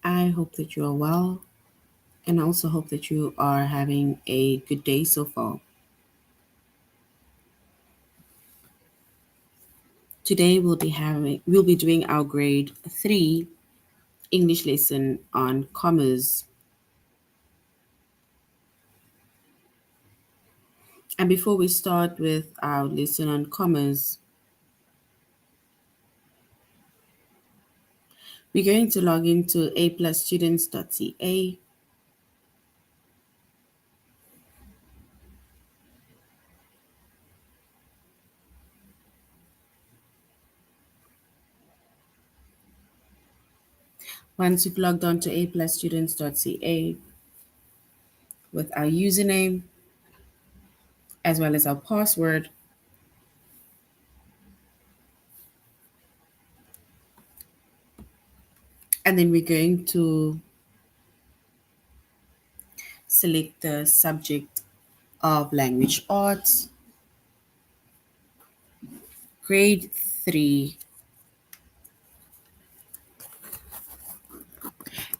I hope that you are well, and I also hope that you are having a good day so far. Today we'll be doing our grade 3 English lesson on commas. And before we start with our lesson on commas, we're going to log into aplusstudents.ca. Once you've logged on to aplusstudents.ca with our username as well as our password, and then we're going to select the subject of language arts, grade 3.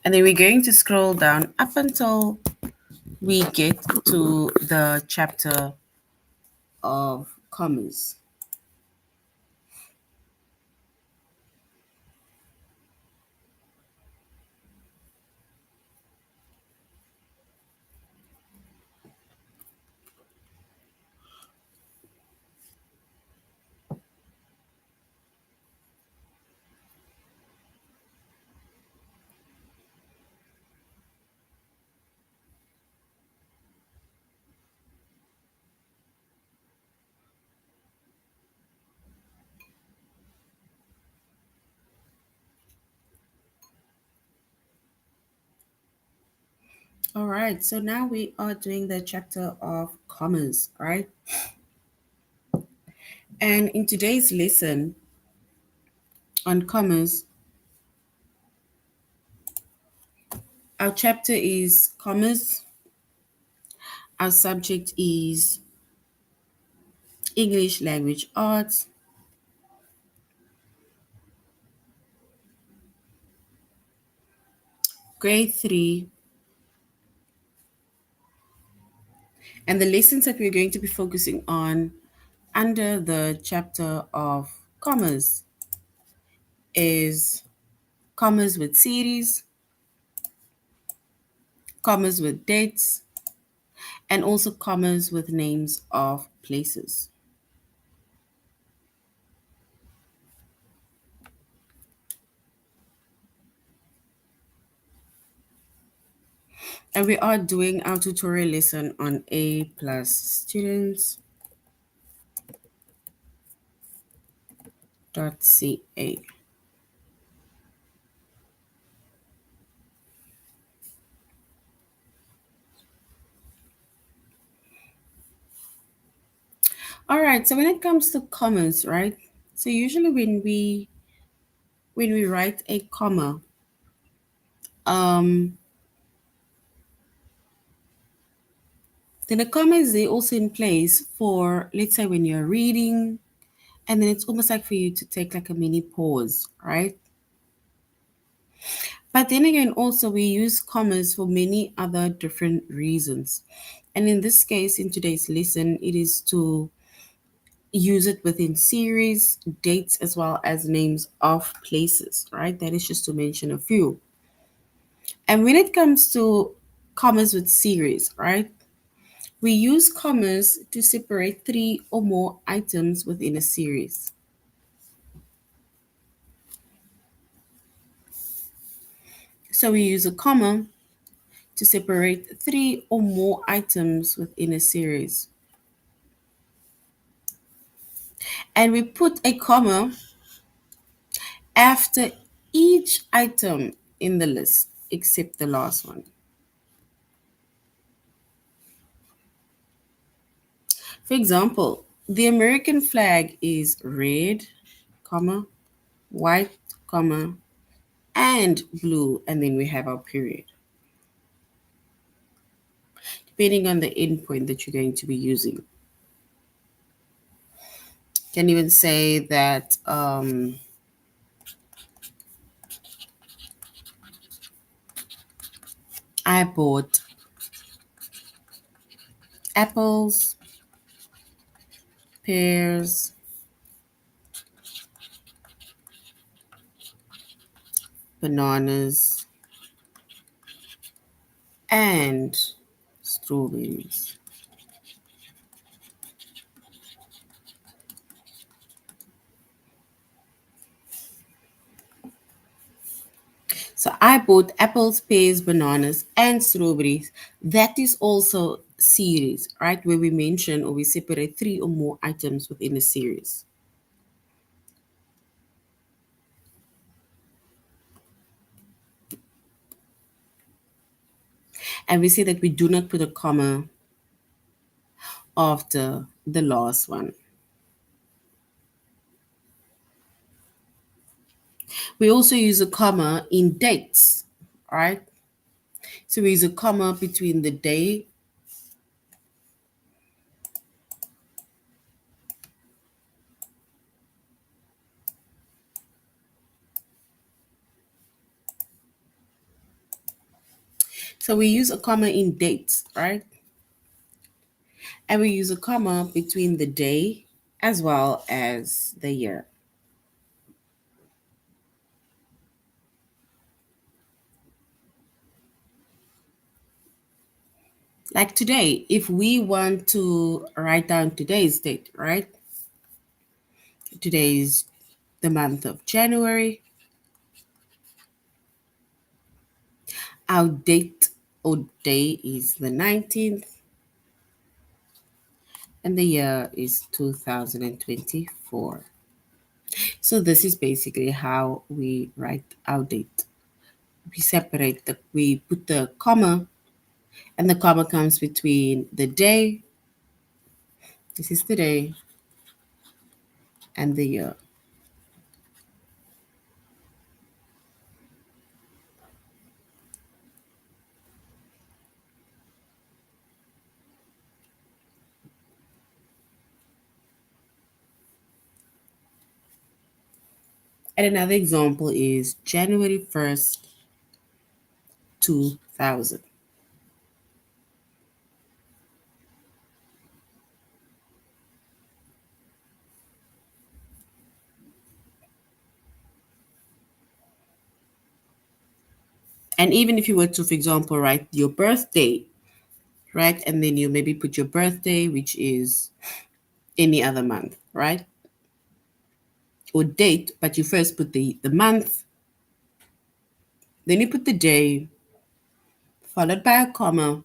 And then we're going to scroll down up until we get to the chapter of commas. All right, so now we are doing the chapter of commas, right? And in today's lesson on commas, our chapter is commas. Our subject is English language arts. Grade 3. And the lessons that we're going to be focusing on under the chapter of commas is commas with series, commas with dates, and also commas with names of places. And we are doing our tutorial lesson on A plus students.ca. All right, so when it comes to commas, right? So usually when we write a comma, um, then the comma is there also in place for, let's say, when you're reading, and then it's almost like for you to take like a mini pause, right? But then again, also we use commas for many other different reasons. And in this case, in today's lesson, it is to use it within series, dates, as well as names of places, right? That is just to mention a few. And when it comes to commas with series, right? We use commas to separate 3 or more items within a series. So we use a comma to separate 3 or more items within a series. And we put a comma after each item in the list, except the last one. For example, the American flag is red, comma, white, comma, and blue, and then we have our period, depending on the endpoint that you're going to be using. Can even say that I bought apples, pears, bananas, and strawberries. So I bought apples, pears, bananas, and strawberries. That is also series, right? Where we mention or we separate three or more items within a series. And we say that we do not put a comma after the last one. We also use a comma in dates, right? So we use a comma between the day So we use a comma in dates, right? And we use a comma between the day as well as the year. Like today, if we want to write down today's date, right? Today is the month of January. Our date or day is the 19th, and the year is 2024. So this is basically how we write our date. We put the comma, and the comma comes between the day, this is the day, and the year. And another example is January 1st, 2000. And even if you were to, for example, write your birthday, right? And then you maybe put your birthday, which is any other month, right? Or date, but you first put the month, then you put the day, followed by a comma,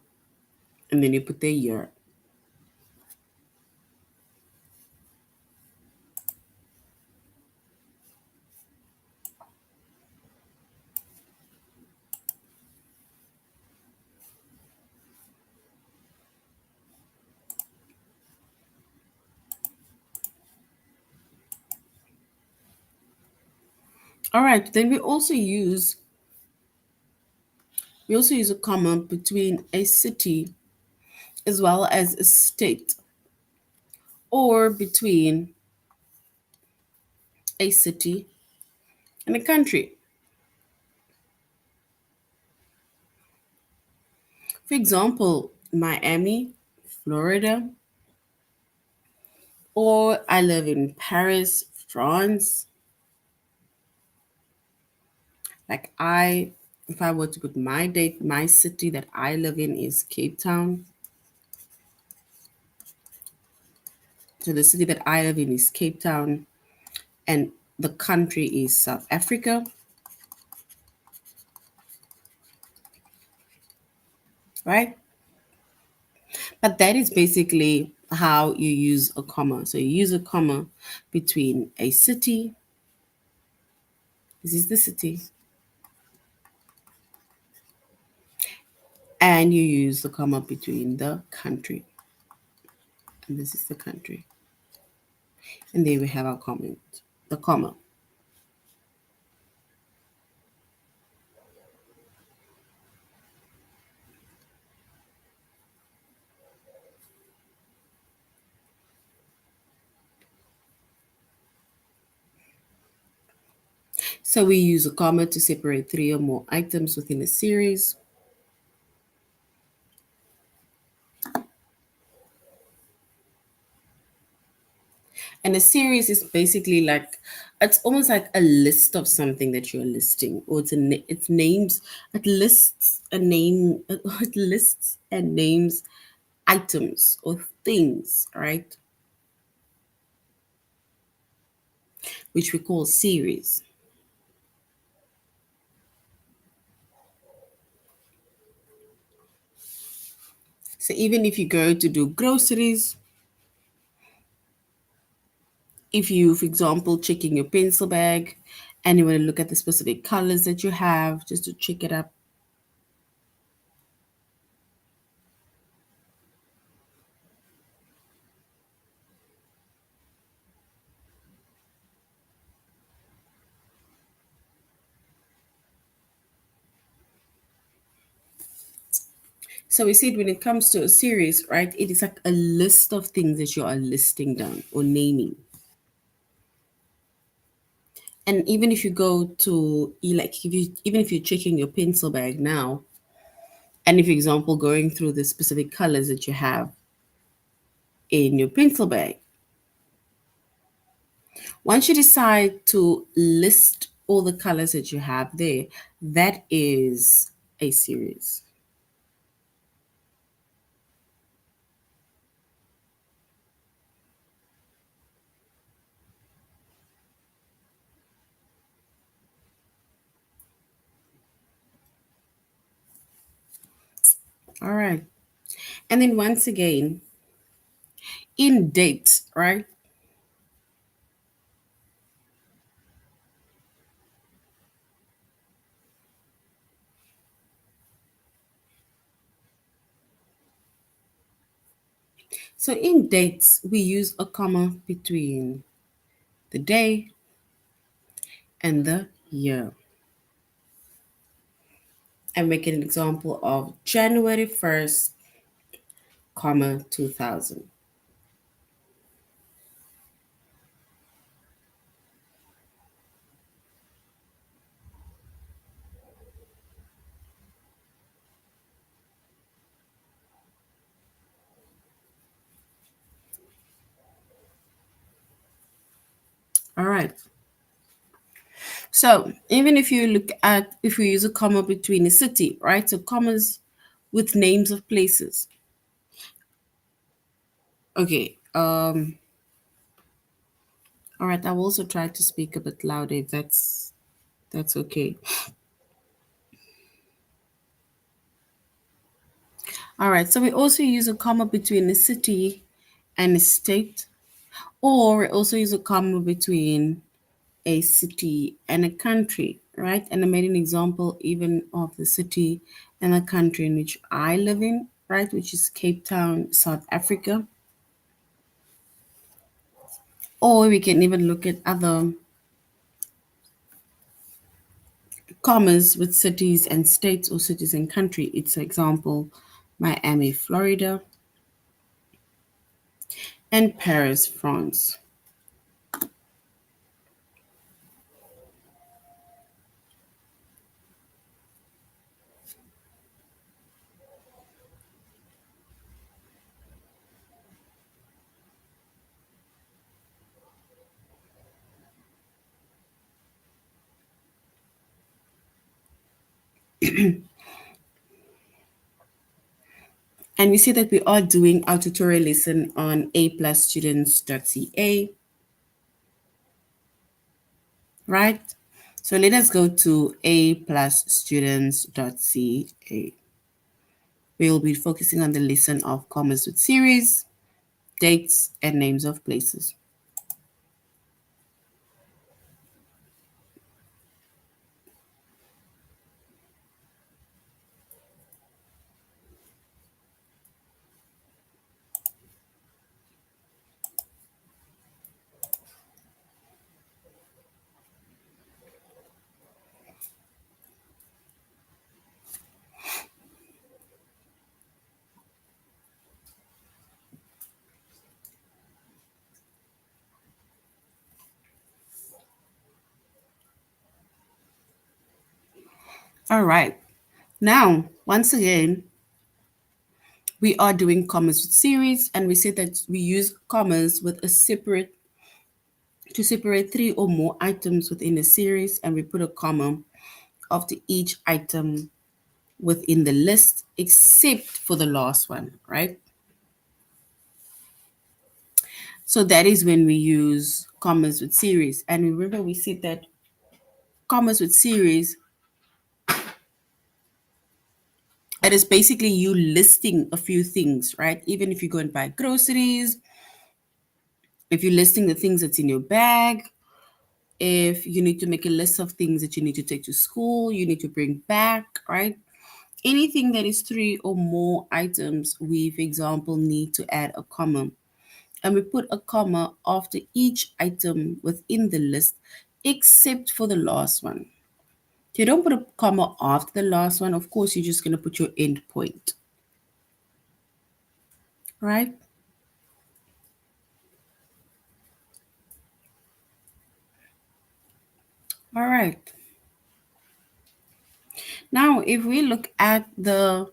and then you put the year. All right, then we also use a comma between a city as well as a state, or between a city and a country. For example, Miami, Florida, or I live in Paris, France. Like if I were to put my date, my city that I live in is Cape Town. So the city that I live in is Cape Town, and the country is South Africa, right? But that is basically how you use a comma. So you use a comma between a city, this is the city, and you use the comma between the country, and this is the country. And there we have our comment, the comma. So we use a comma to separate three or more items within a series. And a series is basically like it's almost like a list of something that you're listing, or it's names. It lists a name. It lists and names items or things, right? Which we call series. So even if you go to do groceries, if you, for example, checking your pencil bag and you want to look at the specific colors that you have just to check it up. So we said when it comes to a series, right, it is like a list of things that you are listing down or naming. And even if you go to like if you even if you're checking your pencil bag now, and if, for example, going through the specific colors that you have in your pencil bag, once you decide to list all the colors that you have there, that is a series. All right. And then once again, in dates, right? So in dates, we use a comma between the day and the year. I make an example of January 1st, comma 2000. All right. So even if you look at if we use a comma between a city, right? So commas with names of places. Okay. All right. I will also try to speak a bit louder if that's okay. All right. So we also use a comma between a city and a state, or we also use a comma between a city and a country, right? And I made an example even of the city and the country in which I live in, right? Which is Cape Town, South Africa. Or we can even look at other commas with cities and states or cities and country. It's, for example, Miami, Florida, and Paris, France. And we see that we are doing our tutorial lesson on aplusstudents.ca, right? So let us go to aplusstudents.ca. We will be focusing on the lesson of commas with series, dates, and names of places. All right. Now, once again, we are doing commas with series, and we said that we use commas with a separate to separate three or more items within a series, and we put a comma after each item within the list, except for the last one, right? So that is when we use commas with series. And remember, we said that commas with series, it is basically you listing a few things, right? Even if you go and buy groceries, if you're listing the things that's in your bag, if you need to make a list of things that you need to take to school, you need to bring back, right? Anything that is three or more items, we, for example, need to add a comma. And we put a comma after each item within the list, except for the last one. If you don't put a comma after the last one, of course, you're just going to put your end point, right? All right. Now, if we look at the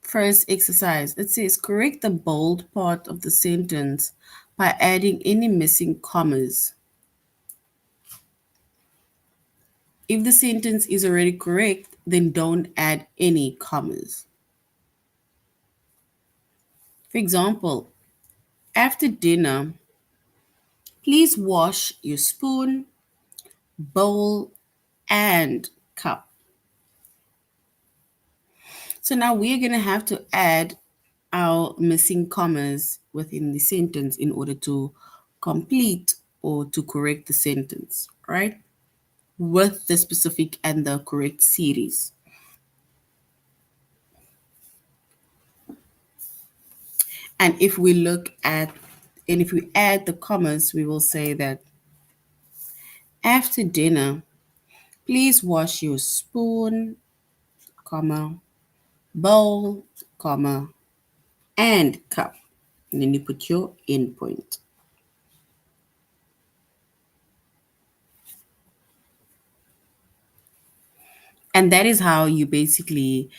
first exercise, it says correct the bold part of the sentence by adding any missing commas. If the sentence is already correct, then don't add any commas. For example, after dinner, please wash your spoon, bowl, and cup. So now we're going to have to add our missing commas within the sentence in order to complete or to correct the sentence, right? With the specific and the correct series. And if we look at, and if we add the commas, we will say that after dinner, please wash your spoon, comma, bowl, comma, and cup. And then you put your endpoint. And that is how you basically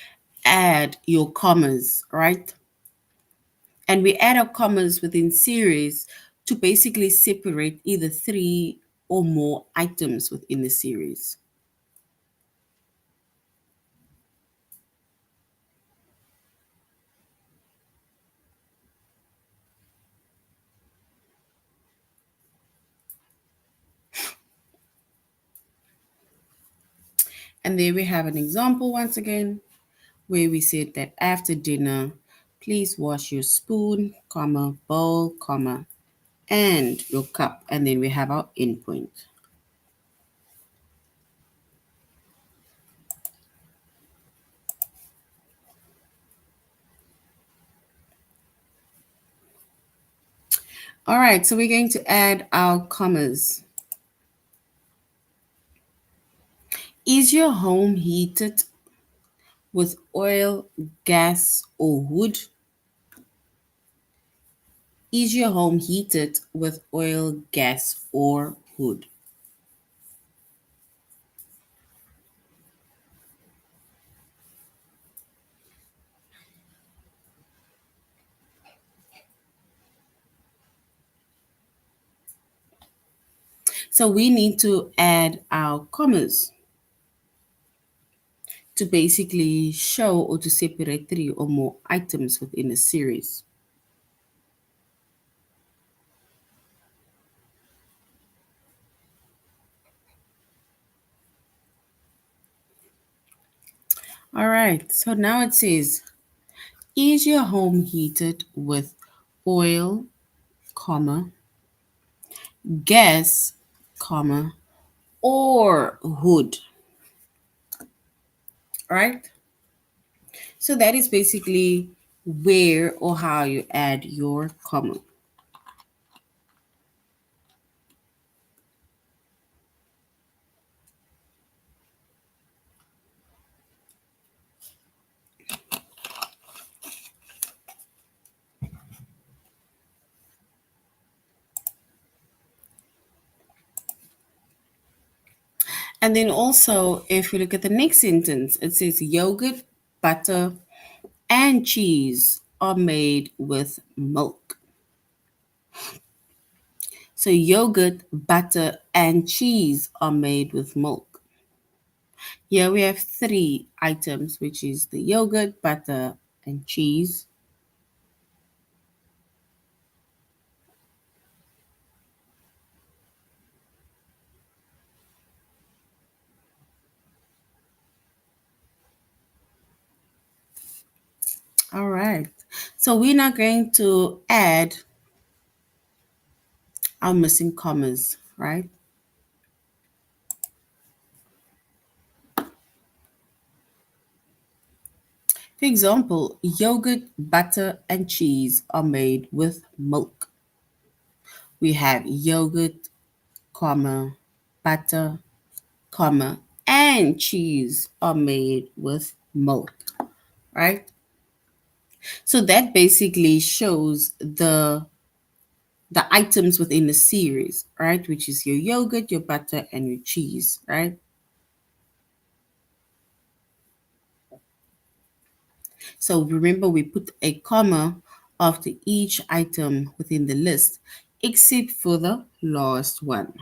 add your commas, right? And we add our commas within series to basically separate either three or more items within the series. And there we have an example once again where we said that after dinner, please wash your spoon, comma, bowl, comma, and your cup. And then we have our endpoint. All right, so we're going to add our commas. Is your home heated with oil, gas, or wood? Is your home heated with oil, gas, or wood? So we need to add our commas to basically show or to separate three or more items within a series. All right, so now it says, is your home heated with oil, comma, gas, comma, or wood? Right? So that is basically where or how you add your comma. And then also, if we look at the next sentence, it says yogurt, butter, and cheese are made with milk. So yogurt, butter, and cheese are made with milk. Here we have three items, which is the yogurt, butter, and cheese. All right. So we're now going to add our missing commas, right? For example, yogurt, butter, and cheese are made with milk. We have yogurt, comma, butter, comma, and cheese are made with milk, right? So that basically shows the items within the series, right? Which is your yogurt, your butter, and your cheese, right? So remember, we put a comma after each item within the list, except for the last one.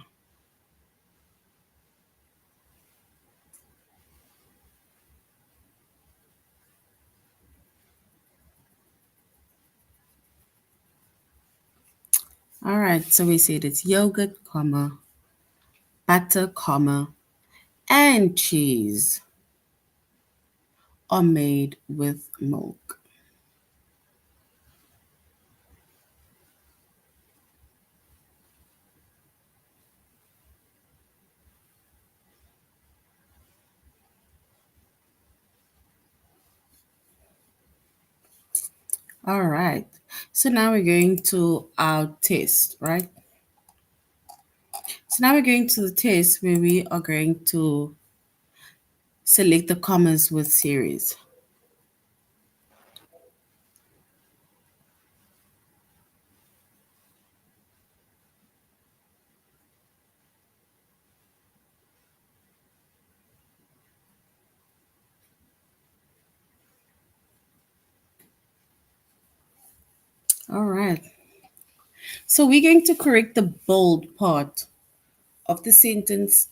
All right, so we said it's yogurt, comma, butter, comma, and cheese are made with milk. All right, so now we're going to our test, right? So now we're going to the test where we are going to select the commas with series. All right. So we're going to correct the bold part of the sentence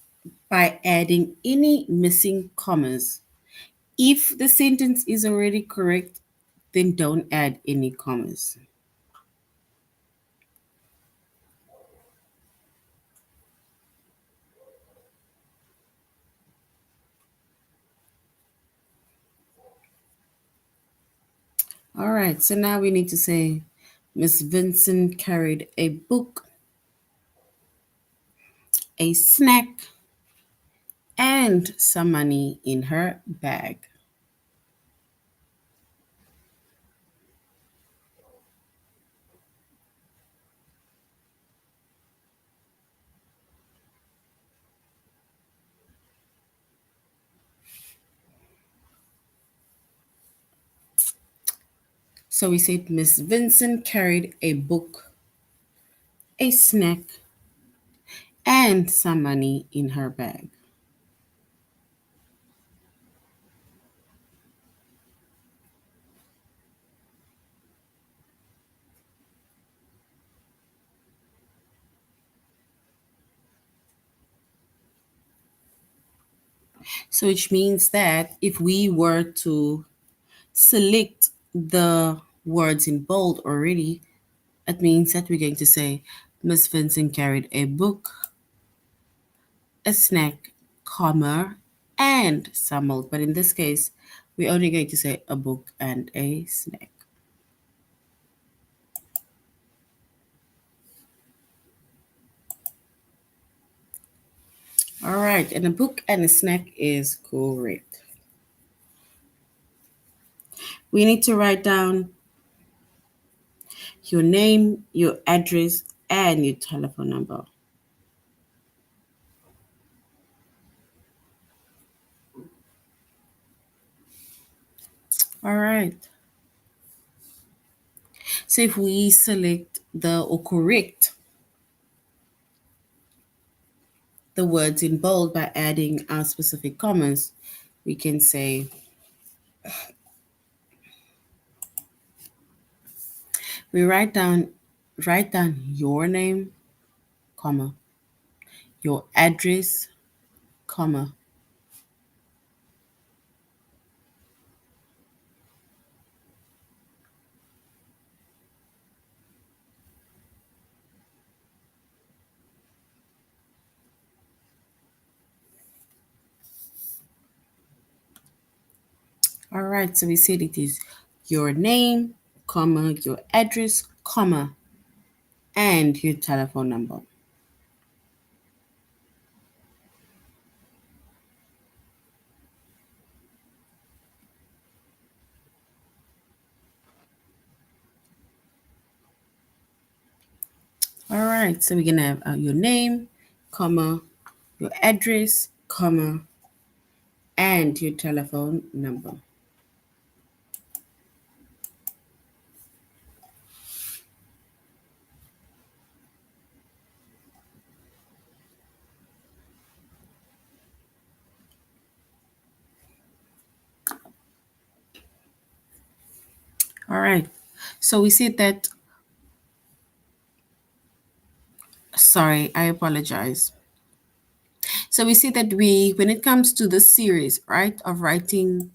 by adding any missing commas. If the sentence is already correct, then don't add any commas. All right, so now we need to say Miss Vincent carried a book, a snack, and some money in her bag. So we said Miss Vincent carried a book, a snack, and some money in her bag. So which means that if we were to select the words in bold already, it means that we're going to say Miss Vincent carried a book, a snack, comma, and some milk. But in this case, we're only going to say a book and a snack. All right, and a book and a snack is correct. We need to write down your name, your address, and your telephone number. All right. So if we select the or correct the words in bold by adding our specific commas, we can say we write down your name, comma, your address, comma. All right, so we said it is your name, comma, your address, comma, and your telephone number. All right, so we're gonna have your name, comma, your address, comma, and your telephone number. All right, so we said that, sorry, I apologize. So we see that when it comes to the series, right, of writing,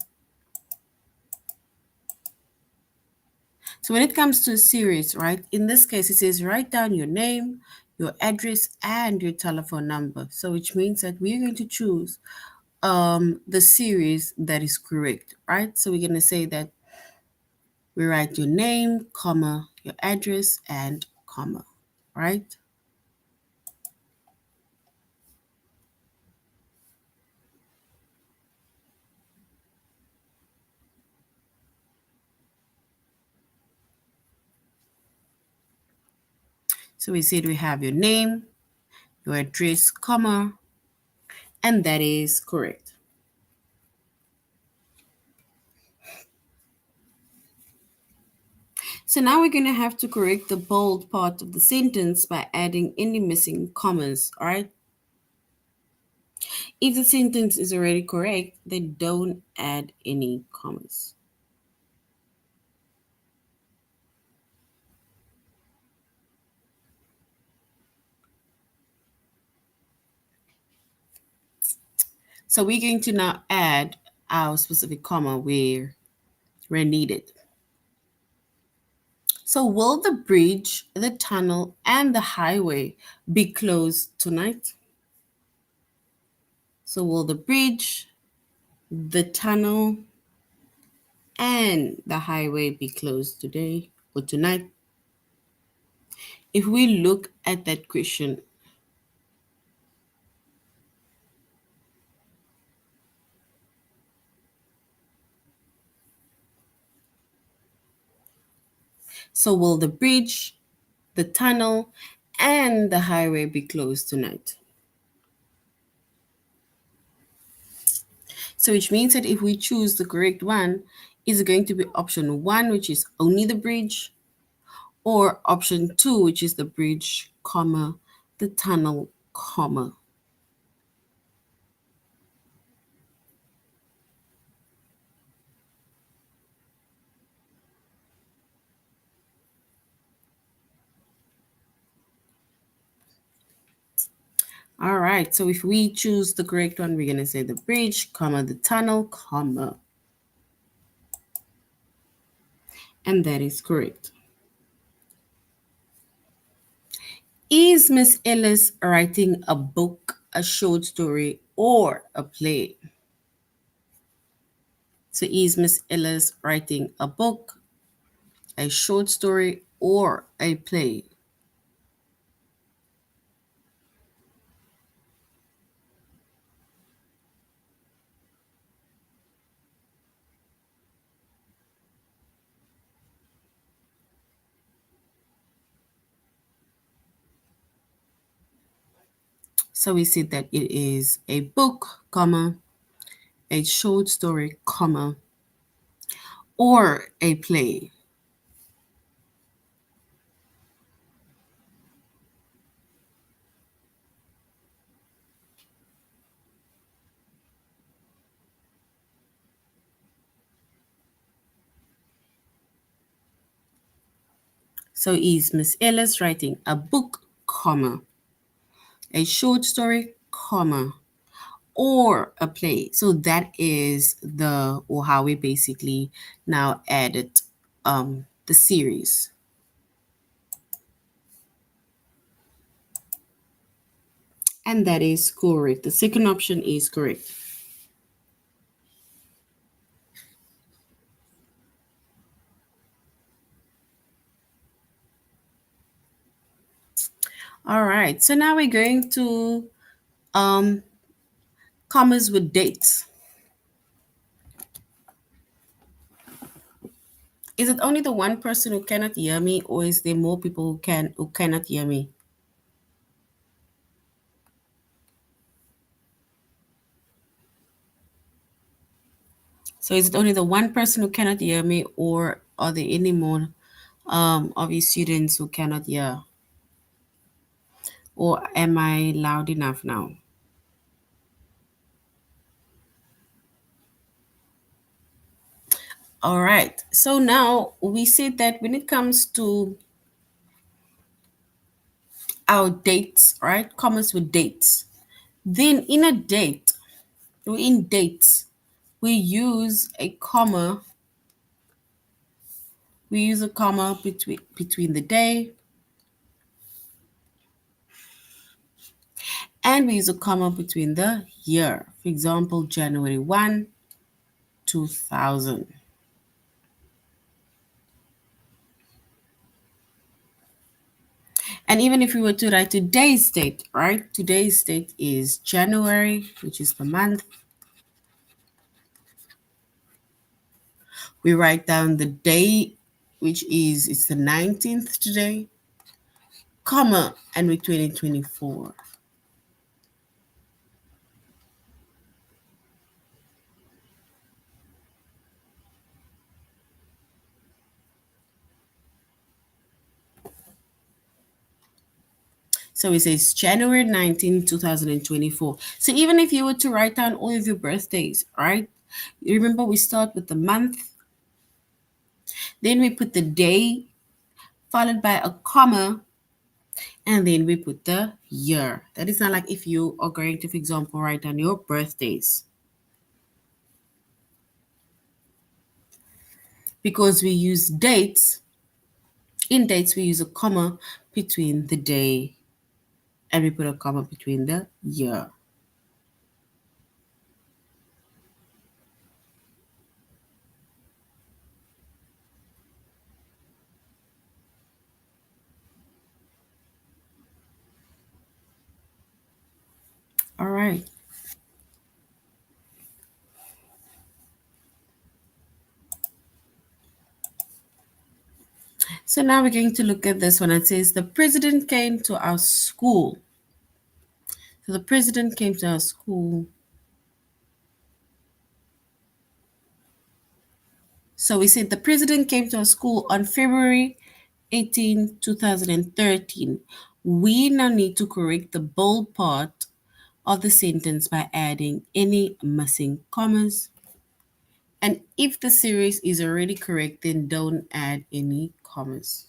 so when it comes to a series, right, in this case, it says write down your name, your address, and your telephone number. So which means that we're going to choose the series that is correct, right? So we're going to say that we write your name, comma, your address, and comma, right? So we said we have your name, your address, comma, and that is correct. So now we're going to have to correct the bold part of the sentence by adding any missing commas, all right? If the sentence is already correct, then don't add any commas. So we're going to now add our specific comma where needed. So will the bridge, the tunnel, and the highway be closed tonight? So will the bridge, the tunnel, and the highway be closed today or tonight? If we look at that question, so will the bridge, the tunnel, and the highway be closed tonight? So which means that if we choose the correct one, is going to be option one, which is only the bridge, or option two, which is the bridge, comma, the tunnel, comma. All right, so if we choose the correct one, we're going to say the bridge, comma, the tunnel, comma. And that is correct. Is Miss Ellis writing a book, a short story, or a play? So is Miss Ellis writing a book, a short story, or a play? So we see that it is a book, comma, a short story, comma, or a play. So is Miss Ellis writing a book, comma, a short story, comma, or a play. So that is the or how we basically now added the series. And that is correct. The second option is correct. All right. So now we're going to um, commas with dates. Is it only the one person who cannot hear me, or is there more people who cannot hear me? So is it only the one person who cannot hear me, or are there any more of your students who cannot hear? Or am I loud enough now? All right. So now we said that when it comes to our dates, right? Commas with dates. Then in a date, or in dates, we use a comma. We use a comma between the day, and we use a comma between the year. For example, January 1, 2000. And even if we were to write today's date, right? Today's date is January, which is the month. We write down the day, which is it's the 19th today, comma, and we're 2024. So it says January 19, 2024. So even if you were to write down all of your birthdays, right? You remember we start with the month, then we put the day, followed by a comma, and then we put the year. That is not like if you are going to, for example, write down your birthdays. Because we use dates, in dates we use a comma between the day and we put a comma between the year. All right. So now we're going to look at this one. It says the president came to our school. So the president came to our school. So we said the president came to our school on February 18, 2013. We now need to correct the bold part of the sentence by adding any missing commas. And if the series is already correct, then don't add any commas.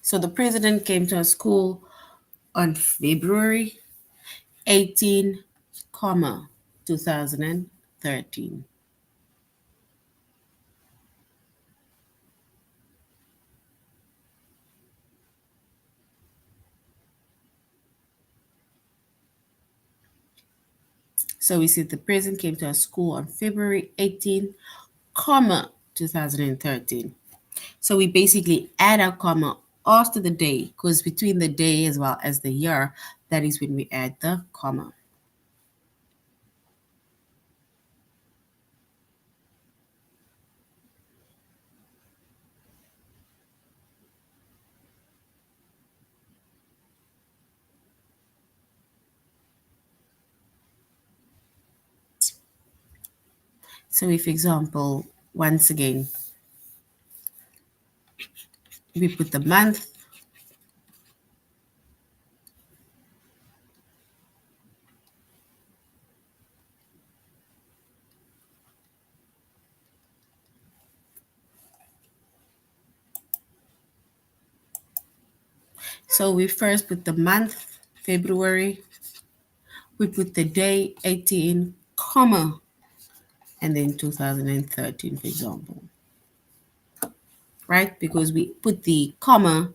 So the president came to our school on February 18, 2013. So we see the president came to our school on February 18, 2013. So we basically add our comma after the day because between the day as well as the year, that is when we add the comma. So if example, once again, we put the month, So we first put the month, February, we put the day, 18, comma, and then 2013, for example, right? Because we put the comma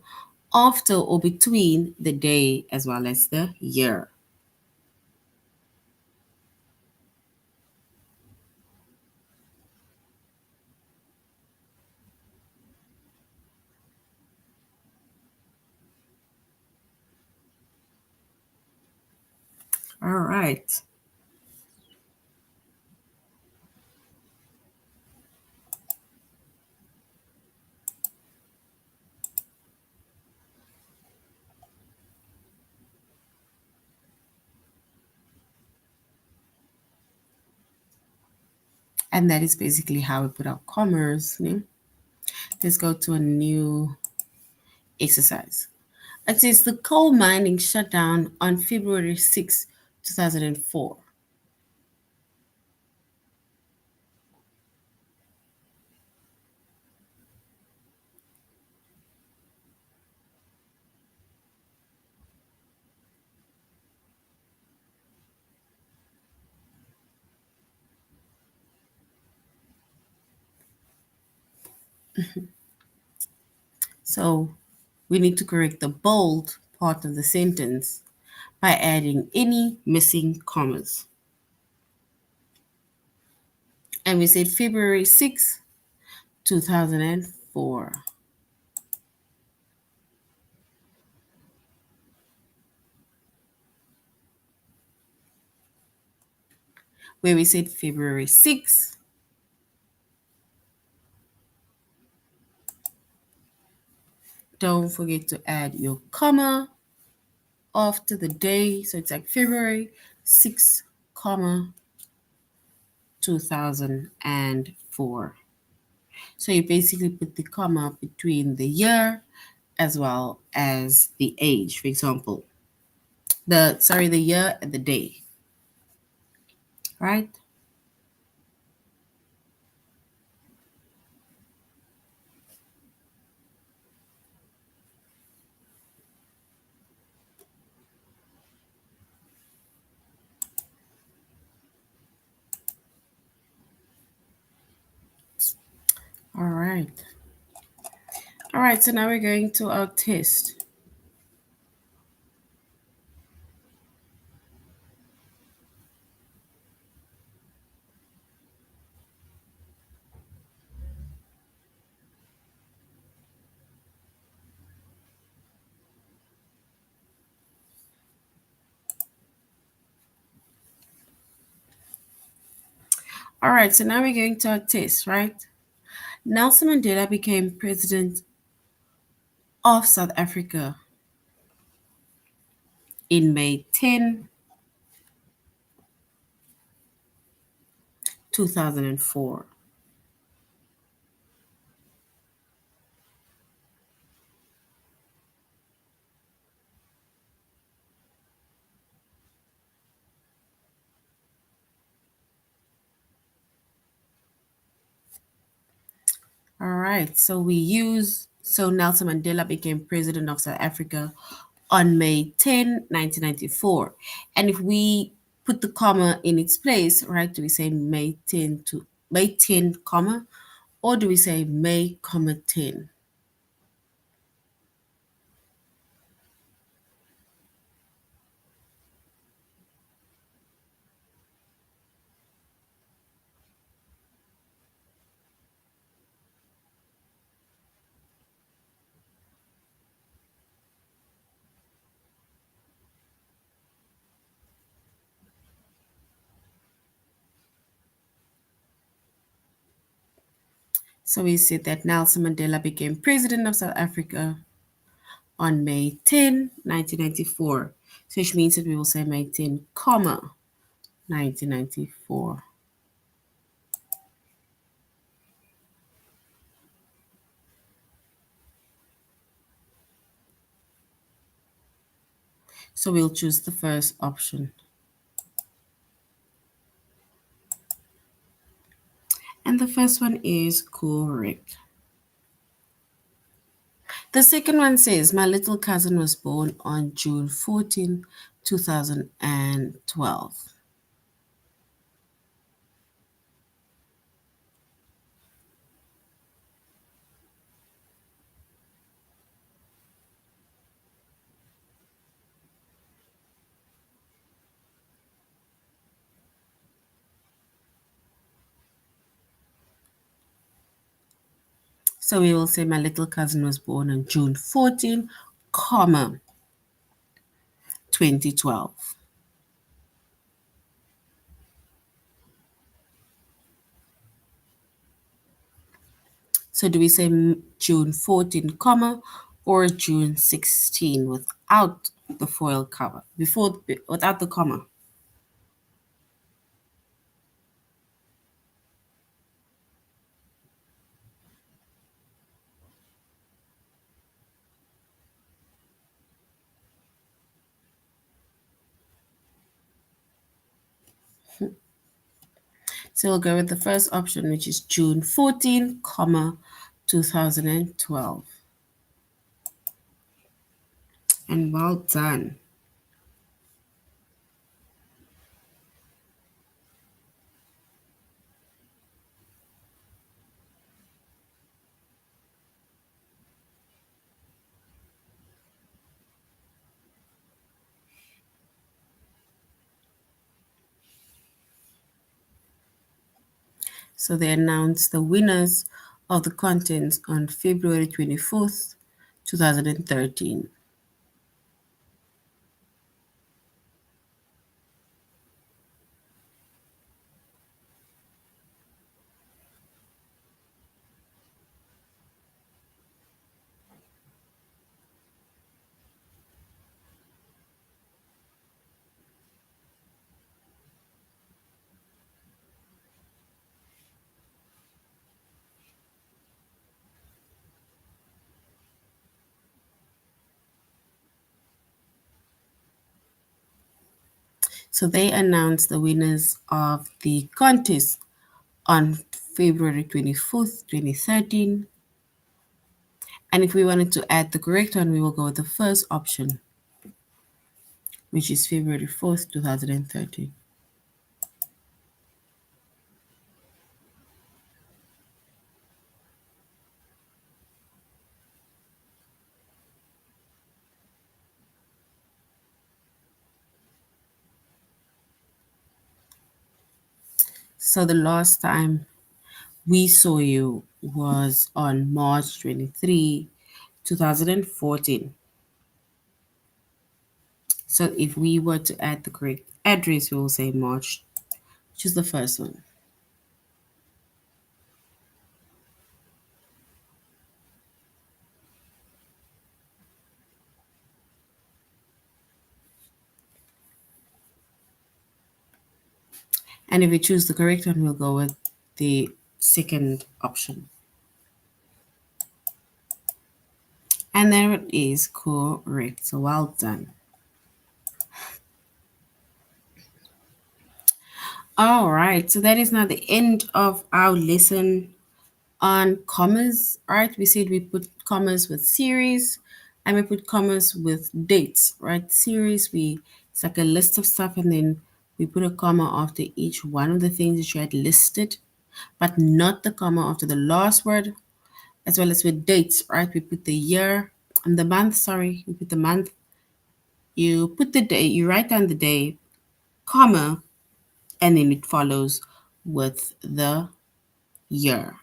after or between the day as well as the year. All right. And that is basically how we put our commas. Ne? Let's go to a new exercise. It says the coal mining shut down on February 6, 2004. So we need to correct the bold part of the sentence by adding any missing commas. And we said February 6, 2004. Where we said February 6, don't forget to add your comma after the day. So it's like February 6, comma 2004. So you basically put the comma between the year as well as the age. For example, the year and the day, right? All right. All right, so now we're going to our test. All right, so now we're going to our test, right? Nelson Mandela became president of South Africa in May 10, 2004. All right, so Nelson Mandela became president of South Africa on May 10, 1994. And if we put the comma in its place, right, do we say May 10, comma, or do we say May, comma 10? So we said that Nelson Mandela became president of South Africa on May 10, 1994. So which means that we will say May 10, comma, 1994. So we'll choose the first option. And the first one is correct. The second one says, my little cousin was born on June 14, 2012. So we will say my little cousin was born on June 14, comma, 2012. So do we say June 14, comma, or June 16 without the foil cover, without the comma? So we'll go with the first option, which is June 14, comma, 2012. And well done. So they announced the winners of the contest on February 24th, 2013. So they announced the winners of the contest on February 24th, 2013. And if we wanted to add the correct one, we will go with the first option, which is February 4th, 2013. So the last time we saw you was on March 23, 2014. So if we were to add the correct address, we will say March, which is the first one. And if we choose the correct one, we'll go with the second option. And there it is, correct. So well done. All right, so that is now the end of our lesson on commas. Right, we said we put commas with series and we put commas with dates. Right, series, we it's like a list of stuff, and then we put a comma after each one of the things that you had listed, but not the comma after the last word. As well as with dates, right, we put the year and the month. Sorry, we put the month. You put the day, you write down the day, comma, and then it follows with the year.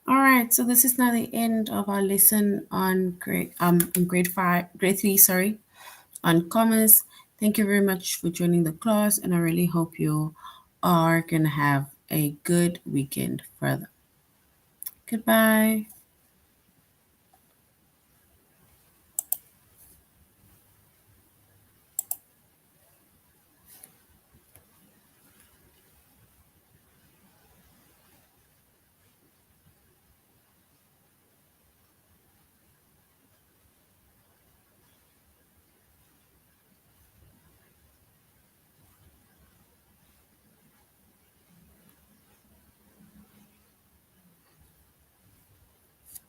All right, so this is now the end of our lesson on grade 3, sorry, on commas. Thank you very much for joining the class, and I really hope you are gonna have a good weekend further. Goodbye.